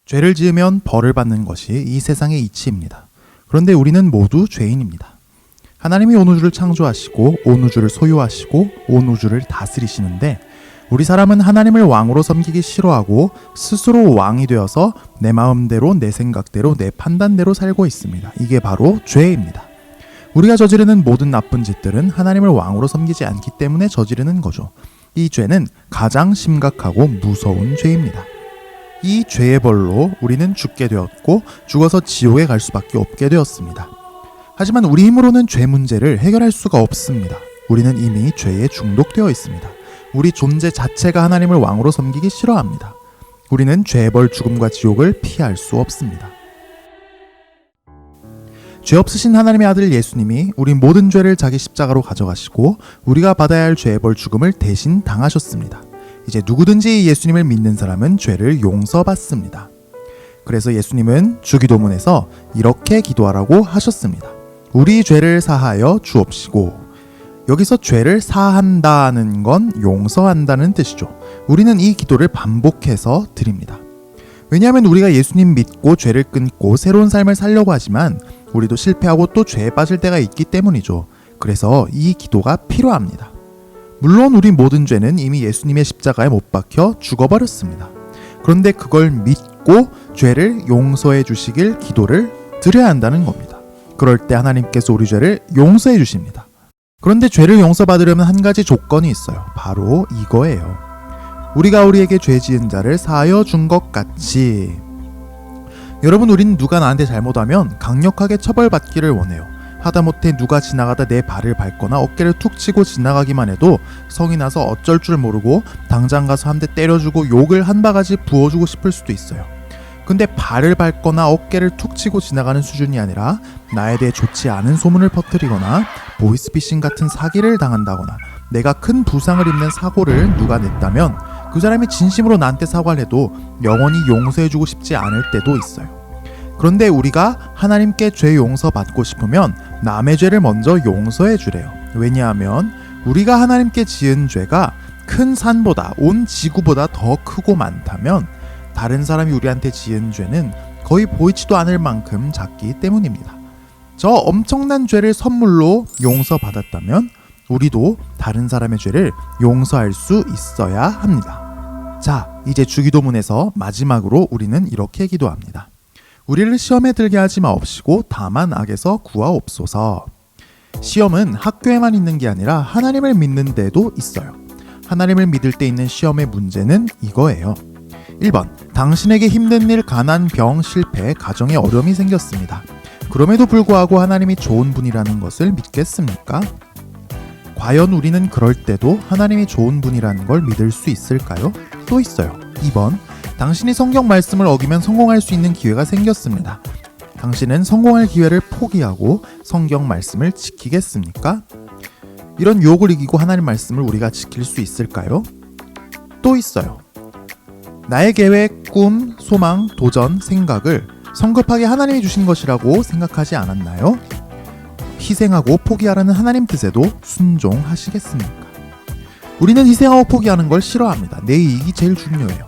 죄를 지으면 벌을 받는 것이 이 세상의 이치입니다. 그런데 우리는 모두 죄인입니다. 하나님이 온 우주를 창조하시고 온 우주를 소유하시고 온 우주를 다스리시는데 우리 사람은 하나님을 왕으로 섬기기 싫어하고 스스로 왕이 되어서 내 마음대로 내 생각대로 내 판단대로 살고 있습니다. 이게 바로 죄입니다. 우리가 저지르는 모든 나쁜 짓들은 하나님을 왕으로 섬기지 않기 때문에 저지르는 거죠. 이 죄는 가장 심각하고 무서운 죄입니다. 이 죄의 벌로 우리는 죽게 되었고 죽어서 지옥에 갈 수밖에 없게 되었습니다. 하지만 우리 힘으로는 죄 문제를 해결할 수가 없습니다. 우리는 이미 죄에 중독되어 있습니다. 우리 존재 자체가 하나님을 왕으로 섬기기 싫어합니다. 우리는 죄의 벌 죽음과 지옥을 피할 수 없습니다. 죄 없으신 하나님의 아들 예수님이 우리 모든 죄를 자기 십자가로 가져가시고 우리가 받아야 할 죄의 벌 죽음을 대신 당하셨습니다. 이제 누구든지 예수님을 믿는 사람은 죄를 용서받습니다. 그래서 예수님은 주기도문에서 이렇게 기도하라고 하셨습니다. 우리 죄를 사하여 주옵시고. 여기서 죄를 사한다는 건 용서한다는 뜻이죠. 우리는 이 기도를 반복해서 드립니다. 왜냐하면 우리가 예수님 믿고 죄를 끊고 새로운 삶을 살려고 하지만 우리도 실패하고 또 죄에 빠질 때가 있기 때문이죠. 그래서 이 기도가 필요합니다. 물론 우리 모든 죄는 이미 예수님의 십자가에 못 박혀 죽어버렸습니다. 그런데 그걸 믿고 죄를 용서해 주시길 기도를 드려야 한다는 겁니다. 그럴 때 하나님께서 우리 죄를 용서해 주십니다. 그런데 죄를 용서받으려면 한 가지 조건이 있어요. 바로 이거예요. 우리가 우리에게 죄 지은 자를 사하여 준 것 같이. 여러분, 우린 누가 나한테 잘못하면 강력하게 처벌받기를 원해요. 하다못해 누가 지나가다 내 발을 밟거나 어깨를 툭 치고 지나가기만 해도 성이 나서 어쩔 줄 모르고 당장 가서 한 대 때려주고 욕을 한 바가지 부어주고 싶을 수도 있어요. 근데 발을 밟거나 어깨를 툭 치고 지나가는 수준이 아니라 나에 대해 좋지 않은 소문을 퍼뜨리거나 보이스피싱 같은 사기를 당한다거나 내가 큰 부상을 입는 사고를 누가 냈다면 그 사람이 진심으로 나한테 사과를 해도 영원히 용서해주고 싶지 않을 때도 있어요. 그런데 우리가 하나님께 죄 용서받고 싶으면 남의 죄를 먼저 용서해 주래요. 왜냐하면 우리가 하나님께 지은 죄가 큰 산보다 온 지구보다 더 크고 많다면 다른 사람이 우리한테 지은 죄는 거의 보이지도 않을 만큼 작기 때문입니다. 저 엄청난 죄를 선물로 용서받았다면 우리도 다른 사람의 죄를 용서할 수 있어야 합니다. 자, 이제 주기도문에서 마지막으로 우리는 이렇게 기도합니다. 우리를 시험에 들게 하지 마옵시고 다만 악에서 구하옵소서. 시험은 학교에만 있는 게 아니라 하나님을 믿는 데도 있어요. 하나님을 믿을 때 있는 시험의 문제는 이거예요. 1번, 당신에게 힘든 일, 가난, 병, 실패, 가정에 어려움이 생겼습니다. 그럼에도 불구하고 하나님이 좋은 분이라는 것을 믿겠습니까? 과연 우리는 그럴 때도 하나님이 좋은 분이라는 걸 믿을 수 있을까요? 또 있어요. 2번, 당신이 성경 말씀을 어기면 성공할 수 있는 기회가 생겼습니다. 당신은 성공할 기회를 포기하고 성경 말씀을 지키겠습니까? 이런 유혹을 이기고 하나님 말씀을 우리가 지킬 수 있을까요? 또 있어요. 나의 계획, 꿈, 소망, 도전, 생각을 성급하게 하나님이 주신 것이라고 생각하지 않았나요? 희생하고 포기하라는 하나님 뜻에도 순종하시겠습니까? 우리는 희생하고 포기하는 걸 싫어합니다. 내 이익이 제일 중요해요.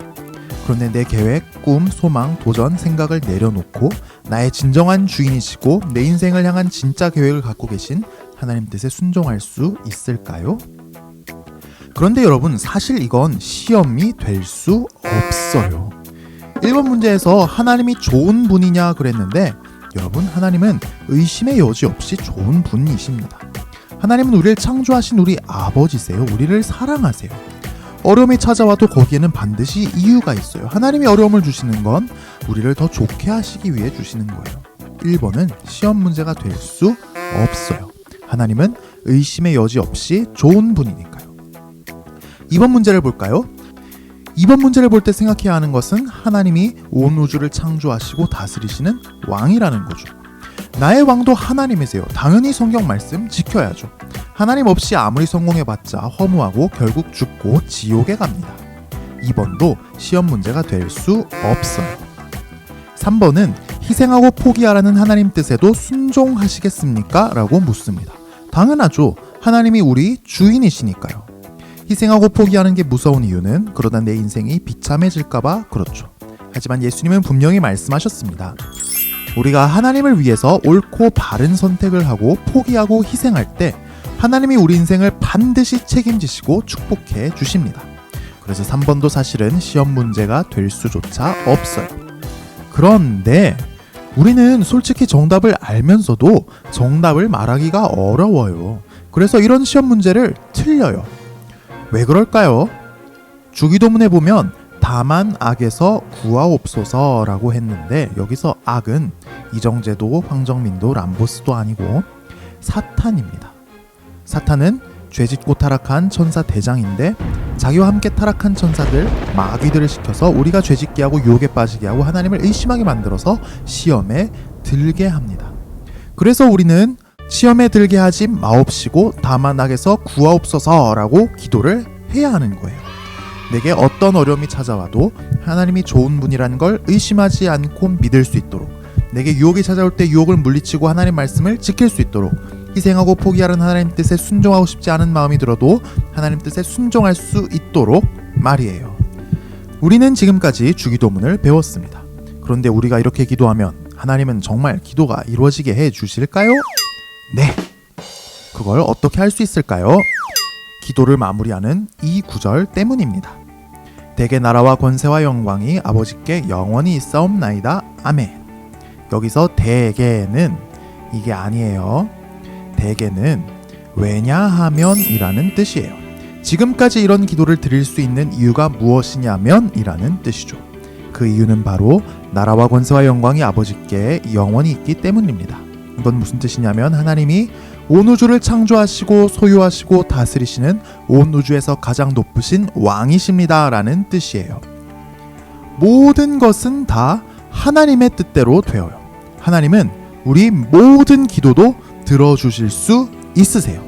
그런데 내 계획, 꿈, 소망, 도전, 생각을 내려놓고 나의 진정한 주인이시고 내 인생을 향한 진짜 계획을 갖고 계신 하나님 뜻에 순종할 수 있을까요? 그런데 여러분, 사실 이건 시험이 될 수 없어요. 1번 문제에서 하나님이 좋은 분이냐 그랬는데 여러분, 하나님은 의심의 여지 없이 좋은 분이십니다. 하나님은 우리를 창조하신 우리 아버지세요. 우리를 사랑하세요. 어려움이 찾아와도 거기에는 반드시 이유가 있어요. 하나님이 어려움을 주시는 건 우리를 더 좋게 하시기 위해 주시는 거예요. 1번은 시험 문제가 될 수 없어요. 하나님은 의심의 여지 없이 좋은 분이니까요. 2번 문제를 볼까요? 2번 문제를 볼 때 생각해야 하는 것은 하나님이 온 우주를 창조하시고 다스리시는 왕이라는 거죠. 나의 왕도 하나님이세요. 당연히 성경 말씀 지켜야죠. 하나님 없이 아무리 성공해봤자 허무하고 결국 죽고 지옥에 갑니다. 2번도 시험 문제가 될 수 없어요. 3번은 희생하고 포기하라는 하나님 뜻에도 순종하시겠습니까? 라고 묻습니다. 당연하죠. 하나님이 우리 주인이시니까요. 희생하고 포기하는 게 무서운 이유는 그러다 내 인생이 비참해질까봐 그렇죠. 하지만 예수님은 분명히 말씀하셨습니다. 우리가 하나님을 위해서 옳고 바른 선택을 하고 포기하고 희생할 때 하나님이 우리 인생을 반드시 책임지시고 축복해 주십니다. 그래서 3번도 사실은 시험 문제가 될 수조차 없어요. 그런데 우리는 솔직히 정답을 알면서도 정답을 말하기가 어려워요. 그래서 이런 시험 문제를 틀려요. 왜 그럴까요? 주기도문에 보면 다만 악에서 구하옵소서라고 했는데 여기서 악은 이정재도 황정민도 람보스도 아니고 사탄입니다. 사탄은 죄짓고 타락한 천사 대장인데 자기와 함께 타락한 천사들 마귀들을 시켜서 우리가 죄짓게 하고 유혹에 빠지게 하고 하나님을 의심하게 만들어서 시험에 들게 합니다. 그래서 우리는 시험에 들게 하지 마옵시고 다만 악에서 구하옵소서라고 기도를 해야 하는 거예요. 내게 어떤 어려움이 찾아와도 하나님이 좋은 분이라는 걸 의심하지 않고 믿을 수 있도록, 내게 유혹이 찾아올 때 유혹을 물리치고 하나님 말씀을 지킬 수 있도록, 희생하고 포기하는 하나님 뜻에 순종하고 싶지 않은 마음이 들어도 하나님 뜻에 순종할 수 있도록 말이에요. 우리는 지금까지 주기도문을 배웠습니다. 그런데 우리가 이렇게 기도하면 하나님은 정말 기도가 이루어지게 해 주실까요? 네. 그걸 어떻게 할 수 있을까요? 기도를 마무리하는 이 구절 때문입니다. 대개 나라와 권세와 영광이 아버지께 영원히 있사옵나이다. 아멘. 여기서 대개는 이게 아니에요. 대개는 왜냐하면 이라는 뜻이에요. 지금까지 이런 기도를 드릴 수 있는 이유가 무엇이냐면 이라는 뜻이죠. 그 이유는 바로 나라와 권세와 영광이 아버지께 영원히 있기 때문입니다. 이건 무슨 뜻이냐면 하나님이 온 우주를 창조하시고 소유하시고 다스리시는 온 우주에서 가장 높으신 왕이십니다 라는 뜻이에요. 모든 것은 다 하나님의 뜻대로 되어요. 하나님은 우리 모든 기도도 들어주실 수 있으세요.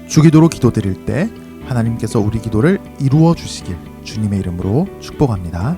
주기도로 기도드릴 때 하나님께서 우리 기도를 이루어 주시길 주님의 이름으로 축복합니다.